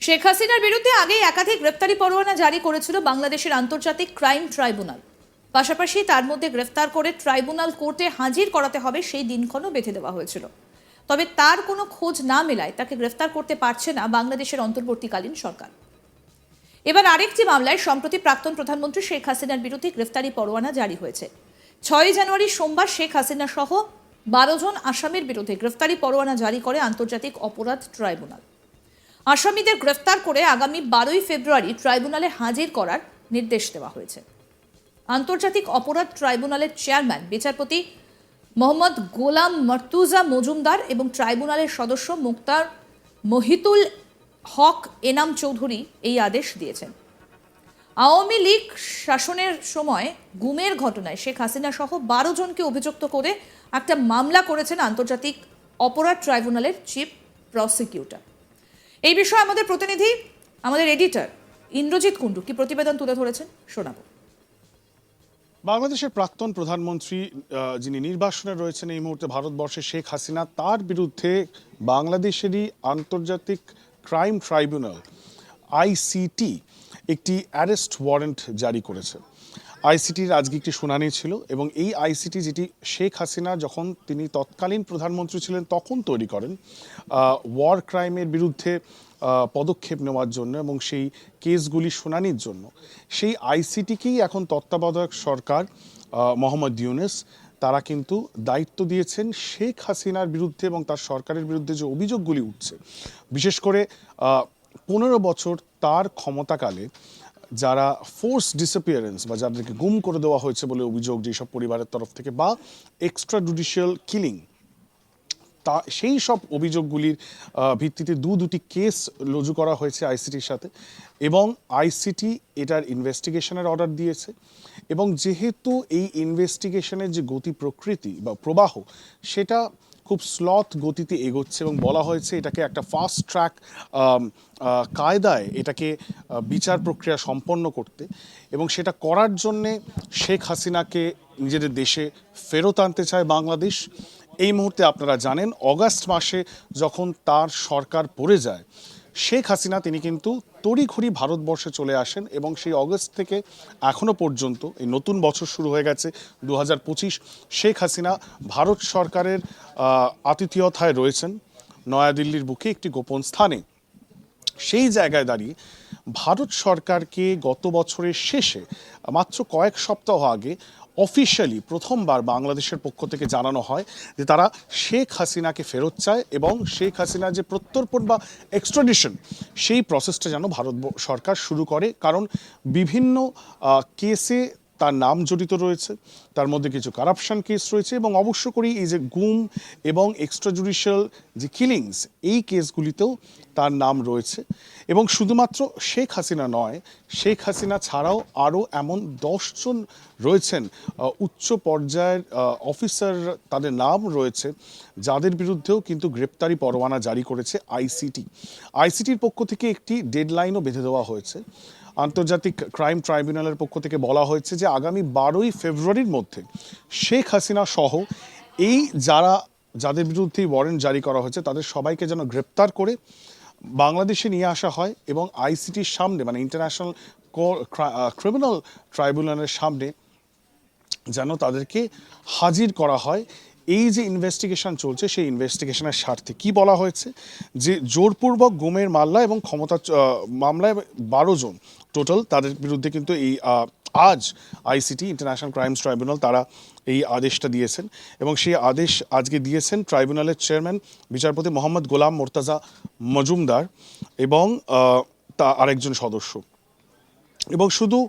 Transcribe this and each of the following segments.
শেখ হাসিনার বিরুদ্ধে আগেই একাধিক গ্রেফতারি পরোয়ানা জারি করেছিল বাংলাদেশের আন্তর্জাতিক ক্রাইম ট্রাইব্যুনাল। পাশাপাশি তার মধ্যে গ্রেফতার করে ট্রাইব্যুনাল কোর্টে হাজির করাতে হবে সেই দিনক্ষণও বেঁধে দেওয়া হয়েছিল। তবে তার কোনো খোঁজ না মেলায় তাকে গ্রেফতার করতে পারছে না বাংলাদেশের অন্তর্বর্তীকালীন সরকার। এবার আরেকটি মামলায় সম্প্রতি প্রাক্তন প্রধানমন্ত্রী শেখ হাসিনার বিরুদ্ধে গ্রেফতারি পরোয়ানা জারি হয়েছে। 6 জানুয়ারি সোমবার শেখ হাসিনা সহ 12 জন আসামির বিরুদ্ধে গ্রেফতারি পরোয়ানা জারি করে আন্তর্জাতিক অপরাধ ট্রাইব্যুনাল। আসামিদের গ্রেফতার করে আগামী 12 ফেব্রুয়ারি ট্রাইব্যুনালে হাজির করার নির্দেশ দেওয়া হয়েছে। আন্তর্জাতিক অপরাধ ট্রাইব্যুনালের চেয়ারম্যান বিচারপতি মোহাম্মদ গোলাম মর্তুজা মজুমদার এবং ট্রাইব্যুনালের সদস্য মুক্তার মহিতুল হক এনাম চৌধুরী এই আদেশ দিয়েছেন। আওয়ামী লীগ শাসনের সময় গুমের ঘটনায় শেখ হাসিনা সহ 12 জনকে অভিযুক্ত করে একটা মামলা করেছেন আন্তর্জাতিক অপরাধ ট্রাইব্যুনালের চিফ প্রসিকিউটর। এই বিষয়ে আমাদের প্রতিনিধি, আমাদের এডিটর ইন্দ্রজিৎ কুণ্ডু কি প্রতিবেদন তুলে ধরেছেন, শোনাবো। বাংলাদেশের প্রাক্তন প্রধানমন্ত্রী যিনি নির্বাসনে রয়েছেন এই মুহূর্তে ভারতবর্ষে, শেখ হাসিনা, তার বিরুদ্ধে বাংলাদেশেরই আন্তর্জাতিক ক্রাইম ট্রাইব্যুনাল আইসিটি একটি অ্যারেস্ট ওয়ারেন্ট জারি করেছে। আইসিটির আজকে একটি শুনানি ছিল এবং এই আইসিটি যেটি শেখ হাসিনা যখন তিনি তৎকালীন প্রধানমন্ত্রী ছিলেন তখন তৈরি করেন ওয়ার ক্রাইমের বিরুদ্ধে পদক্ষেপ নেওয়ার জন্য এবং সেই কেসগুলি শুনানির জন্য, সেই আইসিটিকেই এখন তত্ত্বাবধায়ক সরকার মোহাম্মদ ইউনূস তারা কিন্তু দায়িত্ব দিয়েছেন শেখ হাসিনার বিরুদ্ধে এবং তার সরকারের বিরুদ্ধে যে অভিযোগগুলি উঠছে, বিশেষ করে 15 বছর তার ক্ষমতাকালে যারা ফোর্স ডিসঅ্যাপিয়ারেন্স বা যাদেরকে গুম করে দেওয়া হয়েছে বলে অভিযোগ যেসব পরিবারের তরফ থেকে, বা এক্সট্রা জুডিশিয়াল কিলিং, তা সেই সব অভিযোগগুলির ভিত্তিতে দুটি কেস রুজু করা হয়েছে আইসিটির সাথে এবং আইসিটি এটার ইনভেস্টিগেশনের অর্ডার দিয়েছে। এবং যেহেতু এই ইনভেস্টিগেশনের যে গতি প্রকৃতি বা প্রবাহ সেটা খুব স্লথ গতিতে এগোচ্ছে এবং বলা হয়েছে এটাকে একটা ফাস্ট ট্র্যাক কায়দায় এটাকে বিচার প্রক্রিয়া সম্পন্ন করতে, এবং সেটা করার জন্যে শেখ হাসিনাকে নিজেদের দেশে ফেরত আনতে চায় বাংলাদেশ। এই মুহূর্তে আপনারা জানেন অগাস্ট মাসে যখন তার সরকার পড়ে যায়, শেখ হাসিনা তিনি কিন্তু তড়িঘড়ি ভারতবর্ষে চলে আসেন এবং সেই অগস্ট থেকে এখনো পর্যন্ত এই নতুন বছর শুরু হয়ে গেছে 2025, শেখ হাসিনা ভারত সরকারের আতিথেয়তায় রয়েছেন নয়াদিল্লির বুকে একটি গোপন স্থানে। সেই জায়গায় দাঁড়িয়ে ভারত সরকারকে গত বছরের শেষে মাত্র কয়েক সপ্তাহ আগে অফিশিয়ালি প্রথমবার বাংলাদেশের পক্ষ থেকে জানানো হয় যে তারা শেখ হাসিনাকে ফেরত চায় এবং শেখ হাসিনার যে প্রত্যর্পণ বা এক্সট্রাডিশন সেই প্রসেসটা যেন ভারত সরকার শুরু করে, কারণ বিভিন্ন কেসে তার নাম জড়িত রয়েছে, তার মধ্যে কিছু কারাপশন কেস রয়েছে এবং অবশ্য করেই এই যে গুম এবং এক্সট্রা জুডিশিয়াল যে কিলিংস এই কেসগুলিতেও তার নাম রয়েছে। এবং শুধুমাত্র শেখ হাসিনা নয়, শেখ হাসিনা ছাড়াও আরও এমন 10 জন রয়েছেন উচ্চ পর্যায়ের অফিসার, তাদের নাম রয়েছে যাদের বিরুদ্ধেও কিন্তু গ্রেপ্তারি পরোয়ানা জারি করেছে আইসিটি। আইসিটির পক্ষ থেকে একটি ডেডলাইনও বেঁধে দেওয়া হয়েছে। আন্তর্জাতিক ক্রাইম ট্রাইব্যুনালের পক্ষ থেকে বলা হয়েছে যে আগামী 12 ফেব্রুয়ারির মধ্যে শেখ হাসিনা সহ এই যাদের বিরুদ্ধে ওয়ারেন্ট জারি করা হয়েছে তাদের সবাইকে যেন গ্রেপ্তার করে বাংলাদেশে নিয়ে আসা হয় এবং আইসিটির সামনে, মানে ইন্টারন্যাশনাল ক্রিমিনাল ট্রাইব্যুনালের সামনে যেন তাদেরকে হাজির করা হয়। এই যে ইনভেস্টিগেশন চলছে সেই ইনভেস্টিগেশনের স্বার্থে কি বলা হয়েছে যে জোরপূর্বক গুমের মামলা এবং ক্ষমতা মামলায় 12 জন টোটাল তাদের বিরুদ্ধে কিন্তু এই আজ আইসিটি ইন্টারন্যাশনাল ক্রাইমস ট্রাইব্যুনাল তারা এই আদেশটা দিয়েছেন এবং সেই আদেশ আজকে দিয়েছেন ট্রাইব্যুনালের চেয়ারম্যান বিচারপতি মোহাম্মদ গোলাম মর্তুজা মজুমদার এবং তা আরেকজন সদস্য। এবং শুধু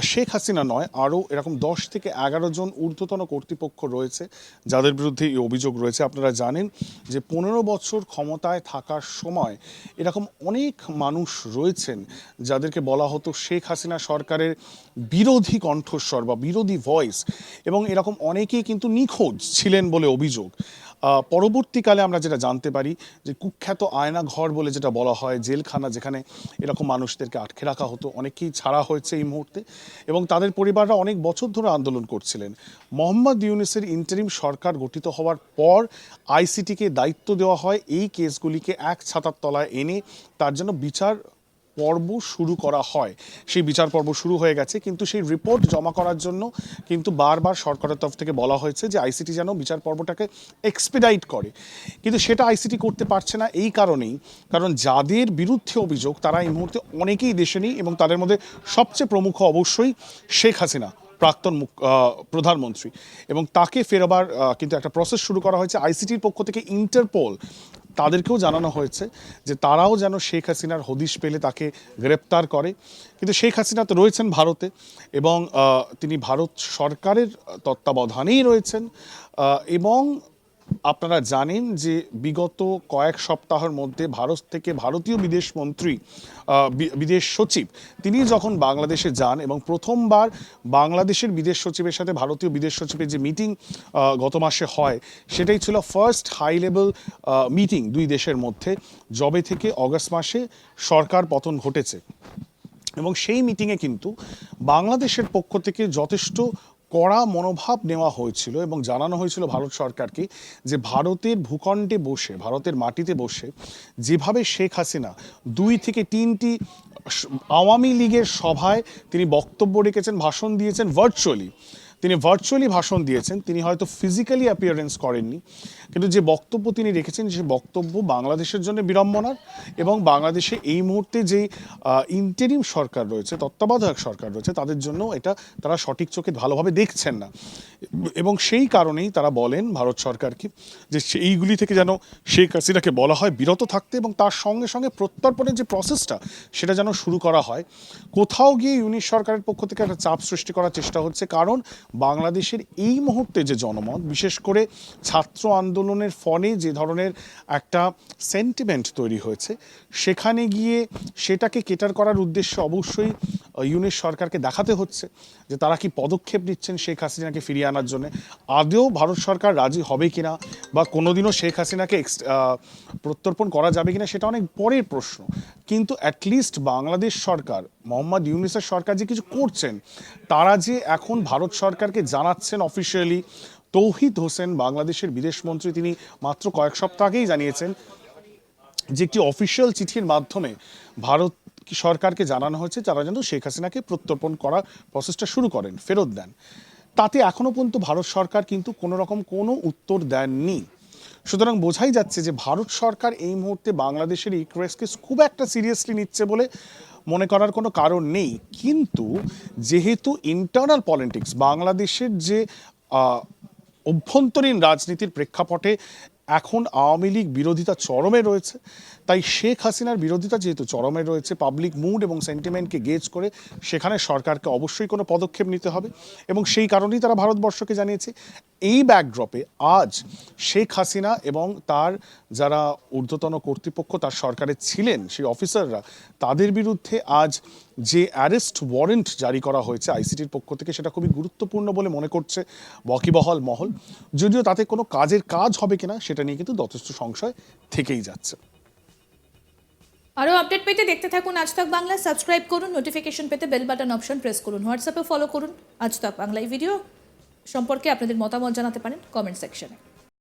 শেখ হাসিনা নয়, আরও এরকম 10 থেকে 11 জন ঊর্ধ্বতন কর্তৃপক্ষ রয়েছে যাদের বিরুদ্ধে এই অভিযোগ রয়েছে। আপনারা জানেন যে 15 বছর ক্ষমতায় থাকার সময় এরকম অনেক মানুষ রয়েছেন যাদেরকে বলা হতো শেখ হাসিনা সরকারের বিরোধী কণ্ঠস্বর বা বিরোধী ভয়েস, এবং এরকম অনেকেই কিন্তু নিখোঁজ ছিলেন বলে অভিযোগ। পরবর্তীকালে আমরা যেটা জানতে পারি যে কুখ্যাত আয়নাঘর বলে যেটা বলা হয়, জেলখানা যেখানে এরকম মানুষদেরকে আটকে রাখা হতো, অনেকেই ছাড়া হয়েছে এই মুহূর্তে এবং তাদের পরিবাররা অনেক বছর ধরে আন্দোলন করছিলেন। মোহাম্মদ ইউনূসের ইন্টারিম সরকার গঠিত হওয়ার পর আইসিটিকে দায়িত্ব দেওয়া হয় এই কেসগুলিকে এক ছাতার তলায় এনে তার জন্য বিচার পর্ব শুরু করা হয়। সেই বিচার পর্ব শুরু হয়ে গেছে, কিন্তু সেই রিপোর্ট জমা করার জন্য কিন্তু বারবার সরকারের তরফ থেকে বলা হয়েছে যে আইসিটি যেন বিচার পর্বটাকে এক্সপিডাইট করে, কিন্তু সেটা আইসিটি করতে পারছে না এই কারণেই, কারণ যাদের বিরুদ্ধে অভিযোগ তারা এই মুহূর্তে অনেকেই দেশে নেই, এবং তাদের মধ্যে সবচেয়ে প্রমুখ অবশ্যই শেখ হাসিনা, প্রাক্তন প্রধানমন্ত্রী, এবং তাকে ফেরবার কিন্তু একটা প্রসেস শুরু করা হয়েছে আইসিটির পক্ষ থেকে। ইন্টারপোল তাদেরকেও জানানো হয়েছে যে তারাও যেন শেখ হাসিনার হদিশ পেলে তাকে গ্রেপ্তার করে, কিন্তু শেখ হাসিনা তো রয়েছেন ভারতে, এবং তিনি ভারত সরকারের তত্ত্বাবধানেই রয়েছেন, এবং আপনারা জানেন যে বিগত কয়েক সপ্তাহের মধ্যে ভারত থেকে ভারতীয় বিদেশমন্ত্রী, বিদেশ সচিব, তিনি যখন বাংলাদেশে যান এবং প্রথমবার বাংলাদেশের বিদেশ সচিবের সাথে ভারতীয় বিদেশ সচিবের যে মিটিং গত মাসে হয়, সেটাই ছিল ফার্স্ট হাই লেভেল মিটিং দুই দেশের মধ্যে যবে থেকে অগস্ট মাসে সরকার পতন ঘটেছে। এবং সেই মিটিংয়ে কিন্তু বাংলাদেশের পক্ষ থেকে যথেষ্ট কড়া মনোভাব নেওয়া হয়েছিল এবং জানানো হয়েছিল ভারত সরকারকে যে ভারতের ভূখণ্ডে বসে, ভারতের মাটিতে বসে যেভাবে শেখ হাসিনা 2 থেকে 3টি আওয়ামী লীগের সভায় তিনি বক্তব্য রেখেছেন, ভাষণ দিয়েছেন, তিনি ভার্চুয়ালি ভাষণ দিয়েছেন, তিনি হয়তো ফিজিক্যালি অ্যাপিয়ারেন্স করেননি, কিন্তু যে বক্তব্য তিনি রেখেছেন সে বক্তব্য বাংলাদেশের জন্য বিড়ম্বনার, এবং বাংলাদেশে এই মুহূর্তে যে ইন্টারিম সরকার রয়েছে, তত্ত্বাবধায়ক সরকার রয়েছে, তাদের জন্য এটা তারা সঠিক চোখে ভালোভাবে দেখছেন না, এবং সেই কারণেই তারা বলেন ভারত সরকারকে যে এইগুলি থেকে যেন শেখ হাসিনাকে বলা হয় বিরত থাকতে, এবং তার সঙ্গে সঙ্গে প্রত্যর্পণের যে প্রসেসটা সেটা যেন শুরু করা হয়। কোথাও গিয়ে ইউনিট সরকারের পক্ষ থেকে একটা চাপ সৃষ্টি করার চেষ্টা হচ্ছে, কারণ বাংলাদেশের এই মুহূর্তে যে জনমত, বিশেষ করে ছাত্র আন্দোলনের ফলে যে ধরনের একটা সেন্টিমেন্ট তৈরি হয়েছে, সেখানে গিয়ে সেটাকে কেটার করার উদ্দেশ্যে অবশ্যই ইউনিট সরকারকে দেখাতে হচ্ছে যে তারা কি পদক্ষেপ নিচ্ছেন শেখ হাসিনাকে ফিরিয়ে আনার জন্য। আদৌ ভারত সরকার রাজি হবে কিনা বা কোনোদিনও শেখ হাসিনাকে প্রত্যর্পণ করা যাবে কিনা সেটা অনেক পরের প্রশ্ন, কিন্তু অ্যাটলিস্ট বাংলাদেশ সরকার, মোহাম্মদ ইউনূসের সরকার যে কিছু করছেন, তারা যে এখন ভারত সরকারকে জানাচ্ছেন অফিসিয়ালি। তৌহিদ হোসেন বাংলাদেশের বিদেশমন্ত্রী, তিনি মাত্র কয়েক সপ্তাহ আগেই জানিয়েছেন যে একটি অফিসিয়াল চিঠির মাধ্যমে ভারত সরকারকে জানানো হয়েছে তারা যেন শেখ হাসিনাকে প্রত্যর্পণ করার প্রসেসটা শুরু করেন, ফেরত দেন। তাতে এখনো পর্যন্ত ভারত সরকার কিন্তু কোনো রকম কোনো উত্তর দেননি। সুতরাং বোঝাই যাচ্ছে যে ভারত সরকার এই মুহূর্তে বাংলাদেশের রিকোয়েস্টকে খুব একটা সিরিয়াসলি নিচ্ছে বলে মনে করার কোনো কারণ নেই, কিন্তু যেহেতু ইন্টারনাল পলিটিক্স, বাংলাদেশের যে অভ্যন্তরীণ রাজনীতির প্রেক্ষাপটে এখন আওয়ামী লীগ বিরোধিতা চরমে রয়েছে, তাই শেখ হাসিনার বিরোধিতা যেহেতু চরমে রয়েছে, পাবলিক মুড এবং সেন্টিমেন্টকে গেজ করে সেখানে সরকারকে অবশ্যই কোনো পদক্ষেপ নিতে হবে, এবং সেই কারণেই তারা ভারতবর্ষকে জানিয়েছে। এই ব্যাকড্রপে আজ শেখ হাসিনা এবং তার যারা ঊর্ধ্বতন কর্তৃপক্ষ তার সরকারে ছিলেন, সেই অফিসাররা, তাদের বিরুদ্ধে আজ যে অ্যারেস্ট ওয়ারেন্ট জারি করা হয়েছে আইসিটির পক্ষ থেকে, সেটা খুবই গুরুত্বপূর্ণ বলে মনে করছে ওয়াকিবহাল মহল, যদিও তাতে কোনো কাজ হবে কিনা সেটা নিয়ে কিন্তু যথেষ্ট সংশয় থেকেই যাচ্ছে। আরও আপডেট পেতে দেখতে থাকুন আজ তাক বাংলা, সাবস্ক্রাইব করুন, নোটিফিকেশন পেতে বেল বাটন অপশন প্রেস করুন, হোয়াটসঅ্যাপে ফলো করুন আজ তাক বাংলা। এই ভিডিও সম্পর্কে আপনাদের মতামত জানাতে পারেন কমেন্ট সেকশনে।